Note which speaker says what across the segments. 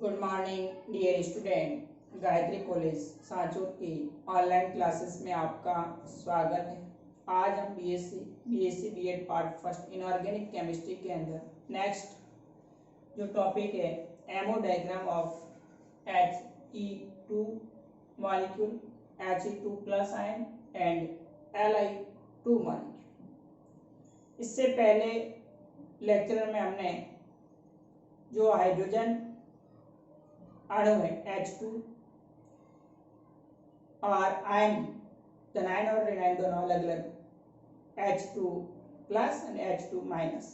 Speaker 1: Good morning dear student. Gayatri college Sanchore की online classes में आपका स्वागत है। आज हम BSc BEd part first inorganic chemistry के अंदर नेक्स्ट जो टॉपिक है MO diagram of He2 molecule, He2 plus ion and Li2 molecule. इससे पहले लेक्चर में हमने जो हाइड्रोजन अणु है H2 और आयन एनायन और एनायन दोनों अलग अलग H2 plus and H2 minus,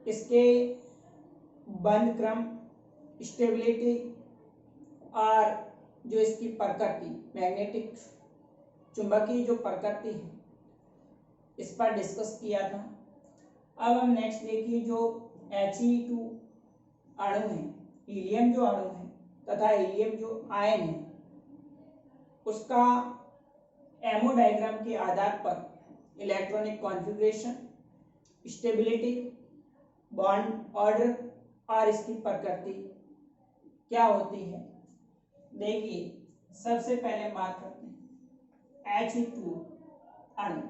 Speaker 1: इसके बंध क्रम, स्टेबिलिटी और जो इसकी प्रकृति मैग्नेटिक चुंबकीय जो प्रकृति है इस पर डिस्कस किया था। अब हम नेक्स्ट देखिए जो He2 अणु है, हीलियम जो अणु है तथा हीलियम जो आयन है उसका एमओ डायग्राम के आधार पर electronic configuration, stability, bond order और इसकी प्रकृति क्या होती है। देखिए सबसे पहले बात करते हैं He2 अणु।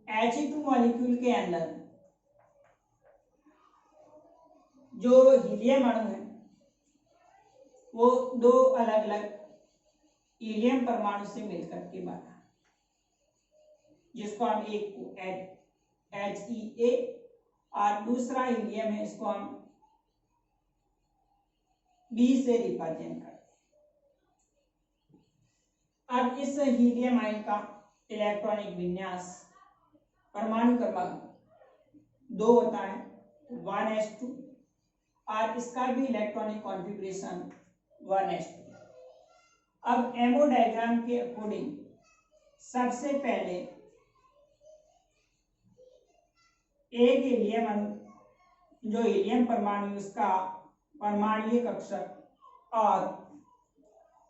Speaker 1: He2 मॉलिक्यूल के अंदर जो हीलियम अणु है वो दो अलग अलग हीलियम परमाणु से मिलकर के बना, जिसको हम एक को HEA और दूसरा हीलियम है इसको हम B से रिप्रेजेंट करते हैं। अब इस हीलियम आयन का इलेक्ट्रॉनिक विन्यास परमाणु क्रमांक 2 होता है 1s2 और इसका भी इलेक्ट्रॉनिक कॉन्फ़िगरेशन 1s2। अब एमओ डायग्राम के अकॉर्डिंग सबसे पहले एक हीलियम अणु जो हीलियम परमाणु उसका परमाणुीय कक्षक और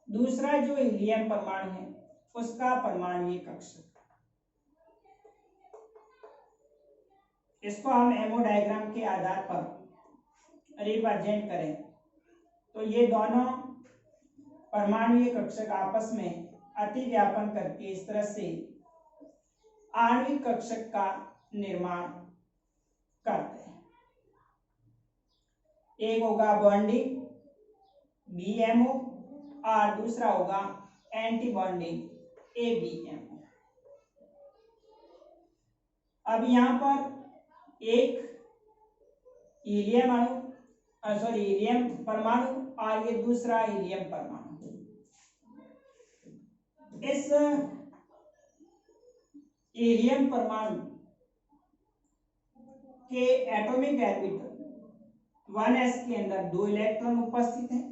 Speaker 1: दूसरा जो हीलियम परमाणु है उसका परमाणुीय कक्षक, इसको हम एमओ डायग्राम के आधार पर रिप्रेजेंट करें तो ये दोनों परमाणुीय कक्षक आपस में अतिव्यापन करके इस तरह से आणविक कक्षक का निर्माण करते हैं। एक होगा बॉन्डिंग BMO और दूसरा होगा एंटी बॉन्डिंग ABMO। अब यहाँ पर एक हीलियम अणु हीलियम परमाणु और ये दूसरा हीलियम परमाणु, इस हीलियम परमाणु के एटॉमिक ऑर्बिटल 1s के अंदर 2 इलेक्ट्रॉन उपस्थित हैं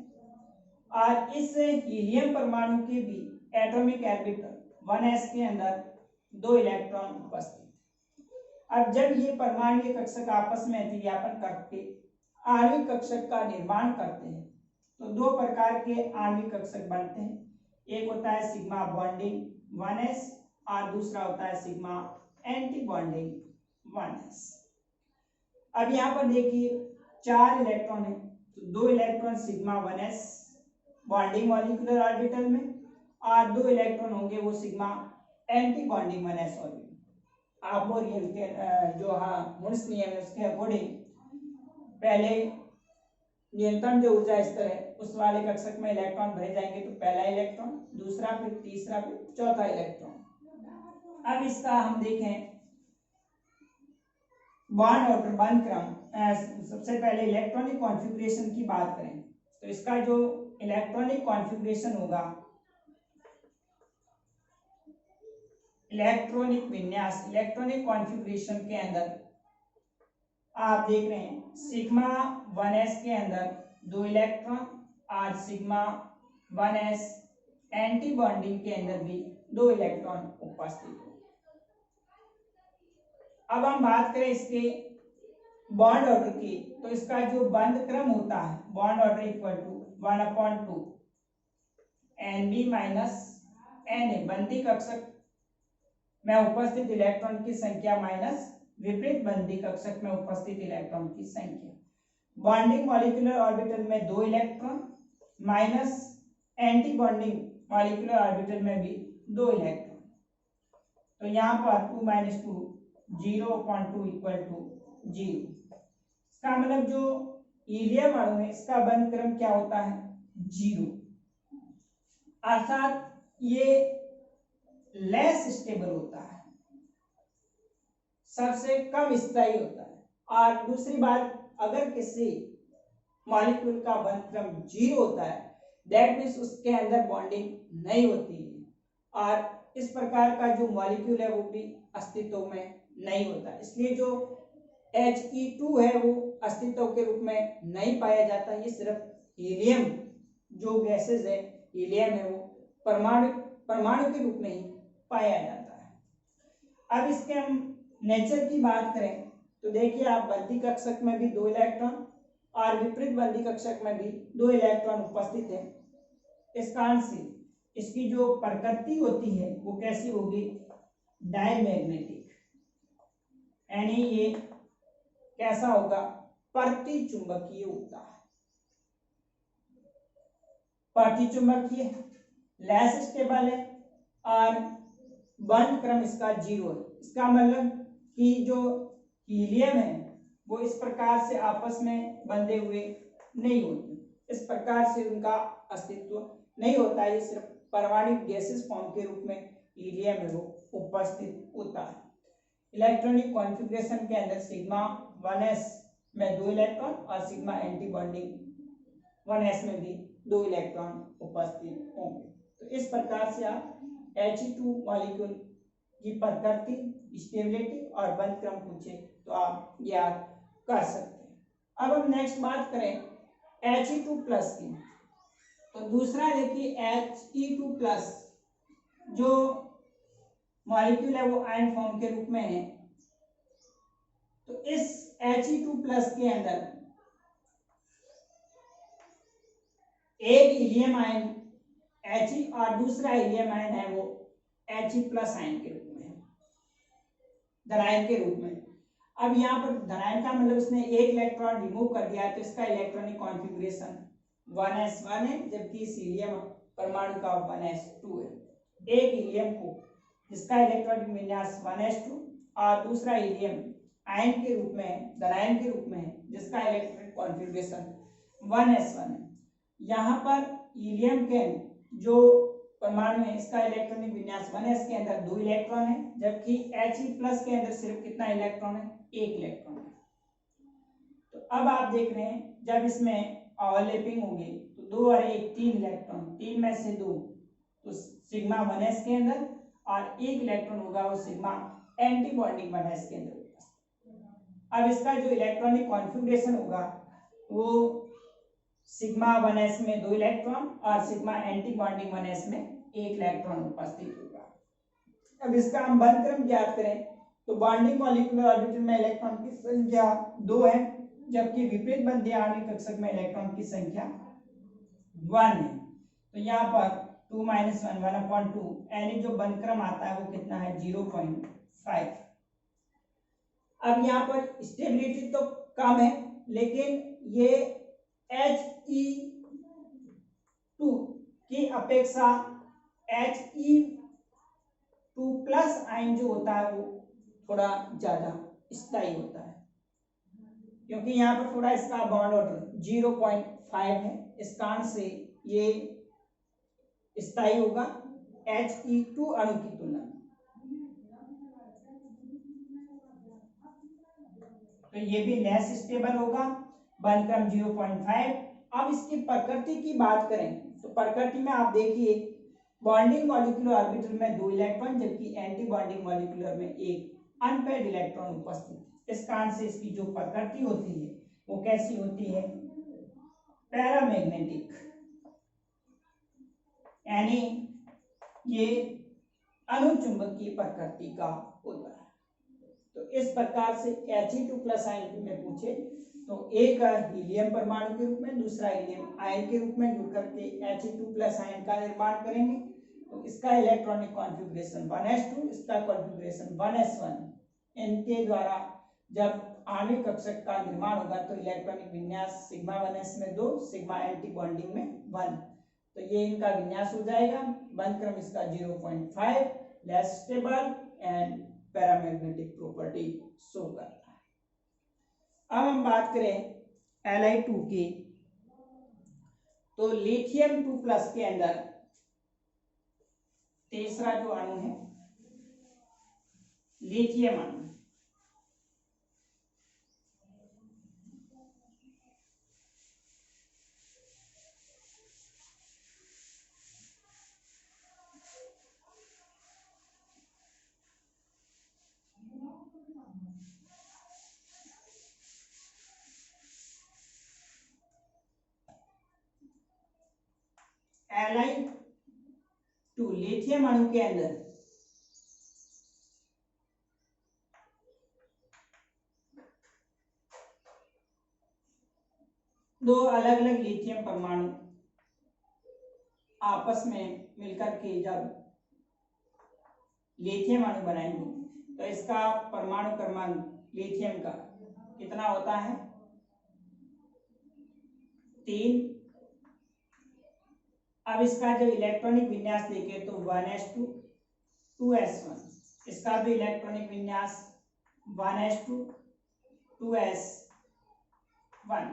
Speaker 1: और इस हीलियम परमाणु के भी एटॉमिक ऑर्बिटल 1s के अंदर 2 इलेक्ट्रॉन उपस्थित हैं। अब जब ये परमाणुीय कक्षक आपस में अतिव्यापन करके आणविक कक्षक का निर्माण करते हैं तो 2 प्रकार के आणविक कक्षक बनते हैं। एक होता है सिग्मा बॉन्डिंग 1s और दूसरा होता है सिग्मा एंटी बॉन्डिंग 1s। अब यहाँ पर देखिए 4 इलेक्ट्रॉन है तो 2 electron sigma 1s bonding molecular orbital में और 2 इलेक्ट्रॉन होंगे वो sigma anti bonding 1s orbital. आप मोरियल के जो मुन्स नियम है उसके अकॉर्डिंग पहले न्यूनतम जो ऊर्जा स्तर है उस वाले कक्षक में इलेक्ट्रॉन भरे जाएंगे तो पहला इलेक्ट्रॉन, दूसरा, फिर तीसरा, फिर चौथा इलेक्ट्रॉन। अब इसका हम देखें बॉन्ड ऑर्डर, बंध क्रम। सबसे पहले इलेक्ट्रॉनिक कॉन्फ़िगरेशन की बात करें तो इसका जो इलेक्ट्रॉनिक कॉन्फ़िगरेशन होगा, इलेक्ट्रॉनिक विन्यास, इलेक्ट्रॉनिक कॉन्फ़िगरेशन के अंदर आप देख रहे हैं सिग्मा 1s के अंदर 2 इलेक्ट्रॉन और सिग्मा 1s एंटी बॉन्डिंग के अंदर भी 2 इलेक्ट्रॉन उपस्थित हैं। अब हम बात करें इसके बॉन्ड ऑर्डर की तो इसका जो बंध क्रम होता है bond order equal to 1/2 Nb minus Na, बंधी कक्षक में उपस्थित इलेक्ट्रॉन की संख्या माइनस विपरीत बंधी कक्षक में उपस्थित इलेक्ट्रॉन की संख्या। बॉन्डिंग मॉलिक्यूलर ऑर्बिटल में 2 electron minus anti bonding molecular orbital में भी 2 इलेक्ट्रॉन। तो यहाँ पर 2 माइनस 2 0.2 इक्वल टू 0। इसका मतलब जो हीलियम अणु है इसका बंध क्रम क्या होता है 0, अर्थात ये लेस स्टेबल होता है, सबसे कम स्थायी होता है। और दूसरी बात, अगर किसी मॉलिक्यूल का बंध क्रम 0 होता है दैट मीन्स उसके अंदर बॉन्डिंग नहीं होती है और इस प्रकार का जो मॉलिक्यूल है वो भी अस्तित्व में नहीं होता। इसलिए जो He2 है वो अस्तित्व के रूप में नहीं पाया जाता। ये सिर्फ हीलियम जो गैसेज है, हीलियम है, वो परमाणु के रूप में ही पाया जाता है। अब इसके हम नेचर की बात करें तो देखिए आप बंधी कक्षक में भी 2 इलेक्ट्रॉन और विपरीत बंधी कक्षक में भी 2 इलेक्ट्रॉन उपस्थित है। इस कारण से इसकी जो प्रकृति होती है वो कैसी होगी डायमैग्नेटिक, यानी ये कैसा होगा प्रतिचुंबकीय होता है। प्रतिचुंबकीय लेस स्टेबल है और बंध क्रम इसका 0 है। इसका मतलब कि जो हीलियम है वो इस प्रकार से आपस में बंधे हुए नहीं होते, इस प्रकार से उनका अस्तित्व नहीं होता है। ये सिर्फ परमाणु गैसेस फॉर्म के रूप में हीलियम है वो उपस्थित होता है। इलेक्ट्रॉनिक कॉन्फ़िगरेशन के अंदर सिग्मा 1s में 2 इलेक्ट्रॉन और सिग्मा एंटी बॉन्डिंग 1s में भी 2 इलेक्ट्रॉन उपस्थित होंगे। तो इस प्रकार से आप He2 मॉलिक्यूल की प्रकृति, स्टेबिलिटी और बंध क्रम पूछे तो आप याद कर सकते हैं। अब हम नेक्स्ट बात करें He2 प्लस की। तो दूसरा देखिए He2 प्लस जो मॉलिक्यूल है वो आयन फॉर्म के रूप में है। तो इस He2 प्लस के अंदर एक हीलियम आयन He और दूसरा हीलियम आयन है वो He प्लस आयन के रूप में, धनायन के रूप में। अब यहाँ पर धनायन का मतलब उसने एक इलेक्ट्रॉन रिमूव कर दिया तो इसका इलेक्ट्रॉनिक कॉन्फ़िगरेशन 1s1 है, जबकि इस हीलियम परमाणु का 1s2 है। एक हीलियम को जिसका इलेक्ट्रॉनिक विन्यास 1s2 और दूसरा हीलियम आयन के रूप में, धनायन के रूप में है, जिसका इलेक्ट्रॉनिक कॉन्फ़िगरेशन 1s1 है। यहाँ पर हीलियम के जो परमाणु है इसका इलेक्ट्रॉनिक विन्यास 1s के अंदर 2 इलेक्ट्रॉन है, जबकि He प्लस के अंदर सिर्फ कितना इलेक्ट्रॉन है 1 इलेक्ट्रॉन है। तो अब आप देख रहे हैं जब इसमें ओवरलैपिंग होगी तो 2 और 1 3 इलेक्ट्रॉन, 3 में से 2 तो सिग्मा 1s के अंदर और 1 इलेक्ट्रॉन होगा वो सिग्मा एंटी बॉन्डिंग 1s के अंदर। अब इसका जो इलेक्ट्रॉनिक कॉन्फ़िगरेशन होगा वो सिग्मा 1s में 2 इलेक्ट्रॉन और सिग्मा एंटी बॉन्डिंग 1s में 1 इलेक्ट्रॉन उपस्थित होगा। अब इसका हम बंध क्रम ज्ञात करें तो बॉन्डिंग मॉलिक्यूलर ऑर्बिटल में इलेक्ट्रॉन की संख्या 2 है, जबकि विपरीत बंधी आणविक कक्षक में इलेक्ट्रॉन की संख्या 1 है। तो यहाँ पर 2 - 1 1/2 यानी जो बंध क्रम आता है वो कितना है 0.5। अब यहाँ पर स्टेबिलिटी तो कम है, लेकिन ये He2 की अपेक्षा He2 प्लस आयन जो होता है वो थोड़ा ज्यादा स्थायी होता है, क्योंकि यहाँ पर थोड़ा इसका बॉन्ड ऑर्डर 0.5 है। इस कारण से ये स्थायी होगा He2 अणु की तुलना में। तो ये भी लेस स्टेबल होगा, बंध क्रम 0.5। अब इसकी प्रकृति की बात करें तो प्रकृति में आप देखिए बॉन्डिंग मॉलिक्यूलर ऑर्बिटल में 2 इलेक्ट्रॉन, जबकि एंटी बॉन्डिंग मॉलिक्यूलर में 1 अनपेयर्ड इलेक्ट्रॉन उपस्थित। इस कारण से इसकी जो प्रकृति होती है वो कैसी होती है पैरामैग्नेटिक, यानी ये अनुचुंबकीय प्रकृति का होता है। तो इस प्रकार से He2 प्लस आयन में पूछे तो एक हीलियम परमाणु के रूप में, दूसरा हीलियम आयन के रूप में जुड़ करके He2 प्लस आयन का निर्माण करेंगे। तो इसका इलेक्ट्रॉनिक कॉन्फ़िगरेशन 1s2, इसका कॉन्फ़िगरेशन 1s1। इनके द्वारा जब आणविक कक्षक का निर्माण होगा तो इलेक्ट्रॉनिक विन्यास सिग्मा 1s में 2, सिग्मा एंटी बॉन्डिंग में 1, तो ये इनका विन्यास हो जाएगा। बंध क्रम इसका 0.5, less stable and paramagnetic property show करता है। अब हम बात करें Li2 की, तो लिथियम 2+ के अंदर तीसरा जो अणु है लिथियम अणु, Li2 लिथियम अणु के अंदर दो अलग अलग लिथियम परमाणु आपस में मिलकर के जब लिथियम अणु बनाएंगे तो इसका परमाणु क्रमांक लिथियम का कितना होता है? 3। अब इसका जो इलेक्ट्रॉनिक विन्यास देखें तो 1s2 2s1, इसका भी इलेक्ट्रॉनिक विन्यास 1s2 2s1।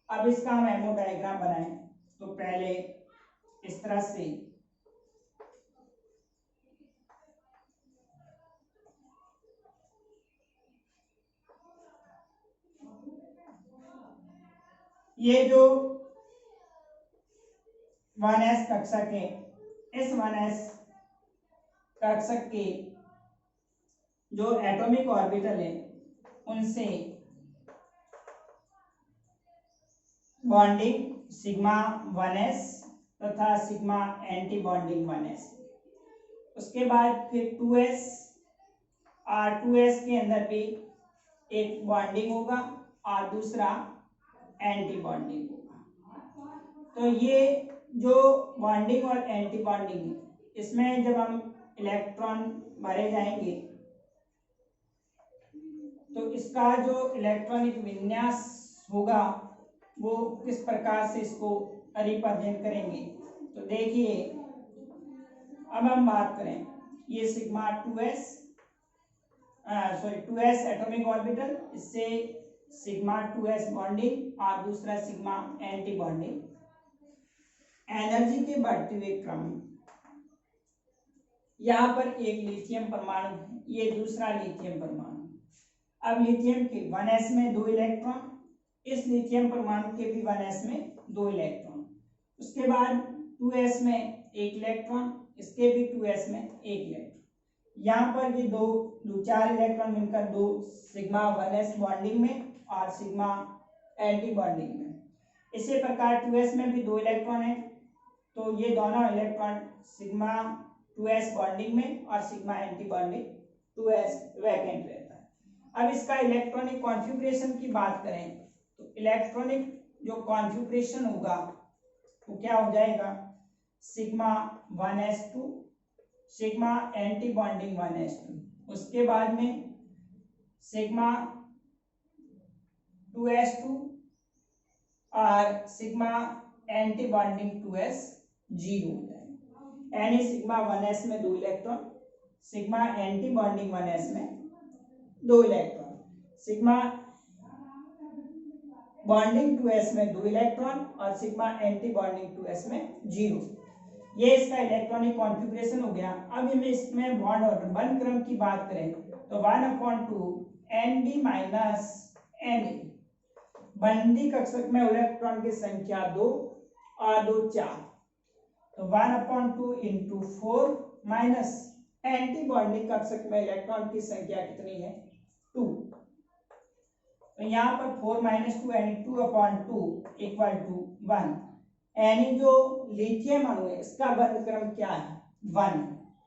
Speaker 1: अब इसका हम एमओ डायग्राम बनाएं तो पहले इस तरह से ये जो 1s कक्षक है, इस 1s कक्षक के जो एटॉमिक ऑर्बिटल है उनसे बॉन्डिंग सिग्मा 1s तथा सिग्मा एंटी बॉन्डिंग 1s। उसके बाद फिर 2s और 2s के अंदर भी एक बॉन्डिंग होगा और दूसरा एंटी बॉन्डिंग होगा। तो ये जो बॉन्डिंग और एंटी बॉन्डिंग है, इसमें जब हम इलेक्ट्रॉन भरे जाएंगे तो इसका जो इलेक्ट्रॉनिक विन्यास होगा वो किस प्रकार से इसको रिप्रेजेंट करेंगे। तो देखिए, अब हम बात करें, ये सिग्मा 2s एटॉमिक ऑर्बिटल, इससे सिग्मा 2s बॉन्डिंग और दूसरा सिग्मा एंटी बॉन्डिंग। एनर्जी के बढ़ते हुए क्रम, यहाँ पर एक लिथियम परमाणु है, ये दूसरा लिथियम परमाणु। अब लिथियम के 1s में 2 इलेक्ट्रॉन, इस लिथियम परमाणु के भी 1s में 2 इलेक्ट्रॉन, उसके बाद 2s में 1 इलेक्ट्रॉन, इसके भी 2s में 1 इलेक्ट्रॉन। यहाँ पर ये दो 4 इलेक्ट्रॉन मिलकर 2 सिग्मा 1s बॉन्डिंग में और सिग्मा एंटी बॉन्डिंग में। इसी प्रकार 2s में भी 2 इलेक्ट्रॉन है, तो ये दोनों इलेक्ट्रॉन सिग्मा 2s बॉन्डिंग में और sigma anti bonding 2s vacant रहता है। अब इसका इलेक्ट्रॉनिक कॉन्फ़िगरेशन की बात करें तो इलेक्ट्रॉनिक जो कॉन्फ़िगरेशन होगा वो क्या हो जाएगा? Sigma 1s2 sigma anti bonding 1s2, उसके बाद में सिग्मा 2s2 और सिग्मा एंटी बॉन्डिंग 2s 0 हो जाएगा। यानी सिग्मा 1s में 2 electron, sigma anti bonding 1s में 2 इलेक्ट्रॉन, सिग्मा बॉन्डिंग 2s में 2 इलेक्ट्रॉन और सिग्मा एंटी बॉन्डिंग 2s में 0। ये इसका इलेक्ट्रॉनिक कॉन्फ़िगरेशन हो गया। अब हमें इसमें बॉन्ड और बंध क्रम की बात करें तो 1/2 Nb माइनस Na, बंधी कक्षक में इलेक्ट्रॉन की संख्या 2 और 2 4, तो 1/2 इंटू 4 माइनस एंटी बॉन्डिंग कक्षक में इलेक्ट्रॉन की संख्या कितनी है? 2। तो यहाँ पर 4 - 2 यानी 2/2 इक्वल टू 1। यानी जो लिथियम अणु है इसका बंध क्रम क्या है? 1।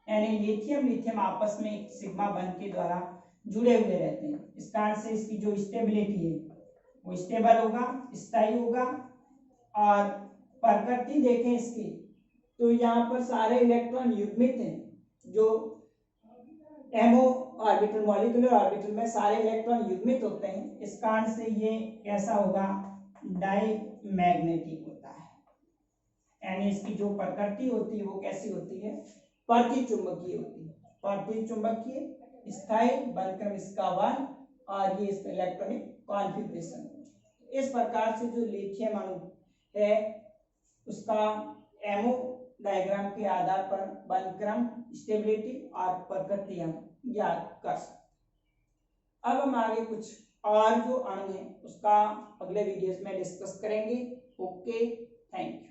Speaker 1: यानी लिथियम आपस में एक सिग्मा बंध के द्वारा जुड़े हुए रहते हैं। इस कारण से इसकी जो स्टेबिलिटी है वो स्टेबल होगा, स्थायी होगा। और प्रकृति देखें इसकी तो यहाँ पर सारे इलेक्ट्रॉन युग्मित हैं, जो एमओ ऑर्बिटल, मॉलिक्यूलर ऑर्बिटल में सारे इलेक्ट्रॉन युग्मित होते हैं, इस कारण से ये कैसा होगा, डायमैग्नेटिक होता है। यानी इसकी जो प्रकृति होती है वो कैसी होती है, प्रतिचुंबकीय होती है, प्रतिचुंबकीय, स्थायी, बलक्रम इसका 1 और ये इसका इलेक्ट्रॉनिक कॉन्फ़िगरेशन। इस प्रकार से जो लिथियम अणु है उसका एमओ डायग्राम के आधार पर बलक्रम, स्टेबिलिटी और प्रकृति हम ज्ञात कर सकते। अब हम आगे कुछ और जो अणु है उसका अगले वीडियोस में डिस्कस करेंगे। Okay, thank you.